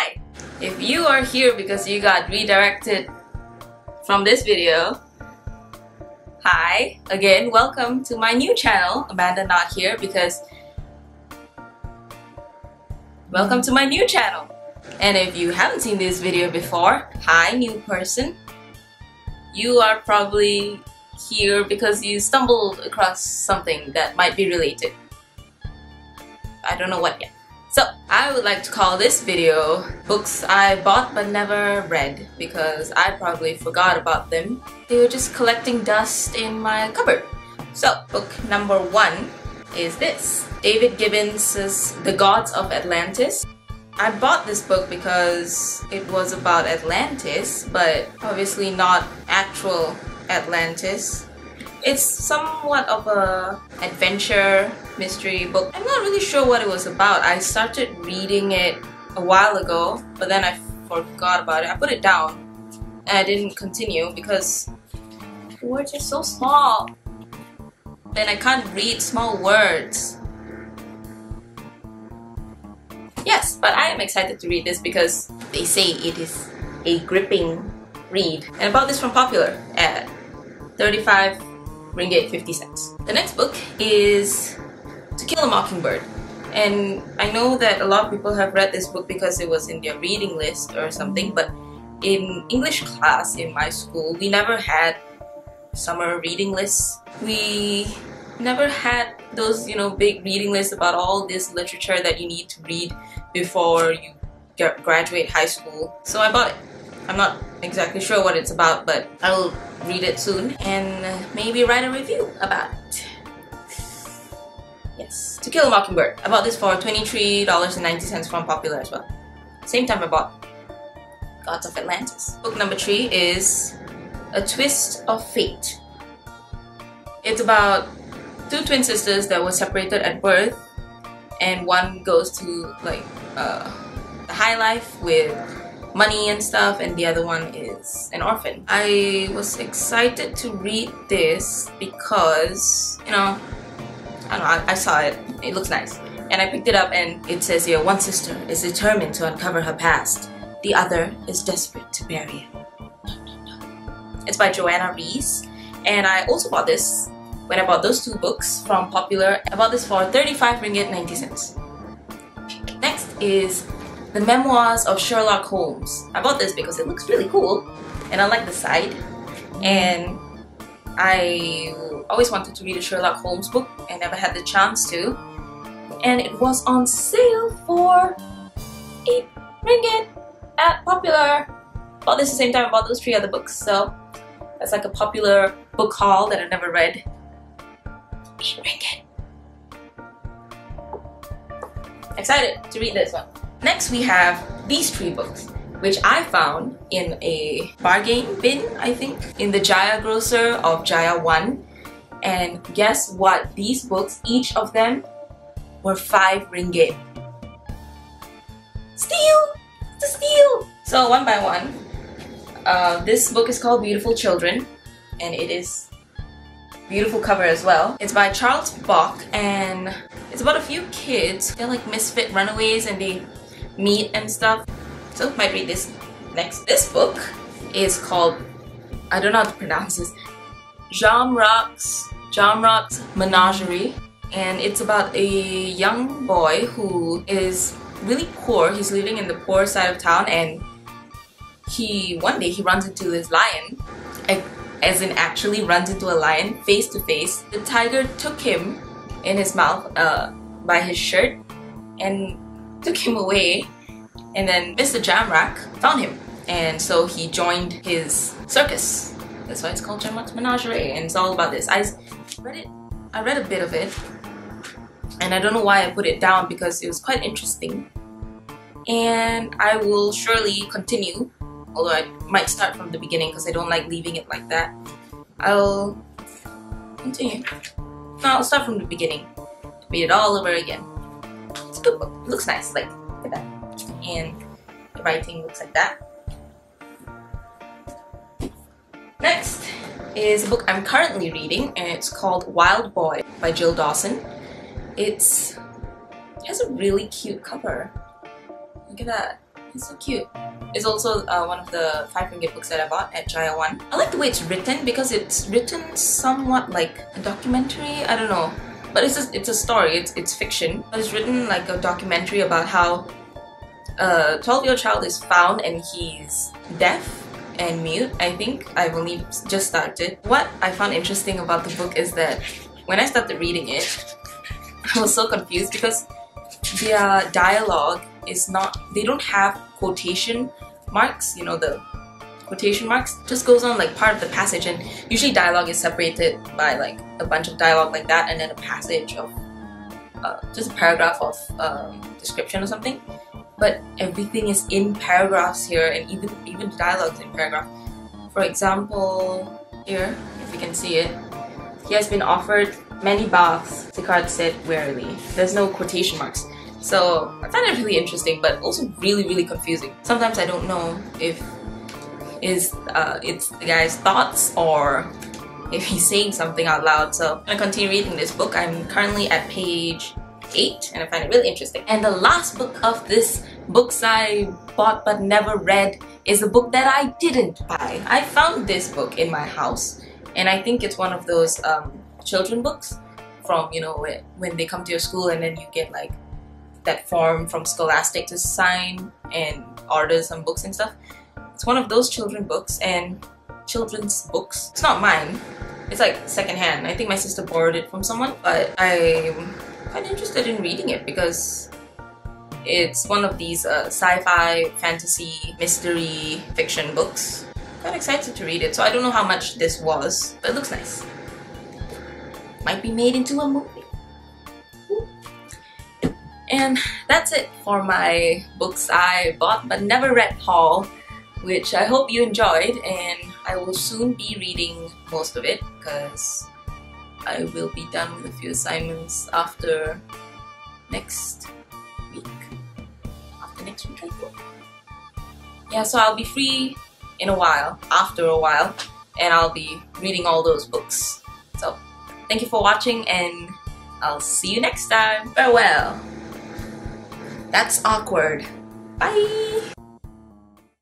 Hi! If you are here because you got redirected from this video, hi! Again, welcome to my new channel. Amanda not here because... Welcome to my new channel! And if you haven't seen this video before, hi new person. You are probably here because you stumbled across something that might be related. I don't know what yet. So, I would like to call this video Books I Bought But Never Read because I probably forgot about them. They were just collecting dust in my cupboard. So, book number 1 is this. David Gibbins' The Gods of Atlantis. I bought this book because it was about Atlantis, but obviously not actual Atlantis. It's somewhat of a adventure mystery book. I'm not really sure what it was about. I started reading it a while ago, but then I forgot about it. I put it down and I didn't continue because the words are so small and I can't read small words. Yes, but I am excited to read this because they say it is a gripping read. And I bought this from Popular at 35 ringgit 50 cents. The next book is To Kill a Mockingbird. And I know that a lot of people have read this book because it was in their reading list or something, but in English class in my school, we never had summer reading lists. We never had those, big reading lists about all this literature that you need to read before you graduate high school. So I bought it. I'm not exactly sure what it's about, but I will read it soon and maybe write a review about it. Yes, To Kill a Mockingbird. I bought this for $23.90 from Popular as well. Same time I bought Gods of Atlantis. Book number 3 is A Twist of Fate. It's about two twin sisters that were separated at birth, and one goes to the high life with money and stuff, and the other one is an orphan. I was excited to read this because, I don't know, I saw it, it looks nice. And I picked it up and it says here, one sister is determined to uncover her past, the other is desperate to bury it. It's by Joanna Rees, and I also bought this when I bought those two books from Popular. I bought this for 35 ringgit 90 cents. Next is The Memoirs of Sherlock Holmes. I bought this because it looks really cool and I like the side, and I always wanted to read a Sherlock Holmes book and never had the chance to, and it was on sale for 8 ringgit at Popular. Bought this the same time I bought those 3 other books, so that's like a Popular book haul that I never read. 8 ringgit. Excited to read this one. Next we have these 3 books, which I found in a bargain bin, I think, in the Jaya grocer of Jaya 1. And guess what? These books, each of them, were 5 ringgit. Steal! It's a steal! So one by one, this book is called Beautiful Children, and it is beautiful cover as well. It's by Charles Bock, and it's about a few kids. They're like misfit runaways and they meet and stuff. So might read this next. This book is called, I don't know how to pronounce this, Jamrach's Menagerie, and it's about a young boy who is really poor. He's living in the poor side of town, and one day he runs into this lion, as in actually runs into a lion face to face. The tiger took him in his mouth by his shirt and took him away, and then Mr. Jamrach found him, and so he joined his circus. That's why it's called Jamrach's Menagerie, and it's all about this. I read a bit of it, and I don't know why I put it down because it was quite interesting, and I will surely continue, although I might start from the beginning because I don't like leaving it like that. I'll continue. No, I'll start from the beginning. Read it all over again. It's a good book. It looks nice. Like, look at that. And the writing looks like that. Next is a book I'm currently reading, and it's called Wild Boy by Jill Dawson. It has a really cute cover. Look at that. It's so cute. It's also one of the 5 ringgit books that I bought at Jaya 1. I like the way it's written because it's written somewhat like a documentary. I don't know, but it's a story. It's fiction, but it's written like a documentary about how a 12-year-old child is found and he's deaf and mute. I think I've only just started. What I found interesting about the book is that when I started reading it, I was so confused because their dialogue is not, they don't have quotation marks, you know, the quotation marks. It just goes on like part of the passage, and usually dialogue is separated by like a bunch of dialogue like that and then a passage of just a paragraph of description or something. But everything is in paragraphs here, and even the dialogue is in paragraph. For example, here, if you can see it, he has been offered many baths, Sicard said wearily. There's no quotation marks. So I find it really interesting, but also really confusing. Sometimes I don't know if it's the guy's thoughts or if he's saying something out loud. So I'm gonna continue reading this book. I'm currently at page 8 and I find it really interesting. And the last book of this books I bought but never read is a book that I didn't buy. I found this book in my house, and I think it's one of those children books from, you know, when they come to your school and then you get like that form from Scholastic to sign and order some books and stuff. It's one of those children's books. It's not mine. It's like secondhand. I think my sister borrowed it from someone, but I'm kind of interested in reading it because it's one of these sci-fi, fantasy, mystery, fiction books. Kind of excited to read it. So I don't know how much this was, but it looks nice. Might be made into a movie. And that's it for my books I bought but never read haul, which I hope you enjoyed, and I will soon be reading most of it because I will be done with a few assignments after next week. I think. Yeah, so I'll be free in a while, after a while, and I'll be reading all those books. So thank you for watching, and I'll see you next time. Farewell. That's awkward. Bye!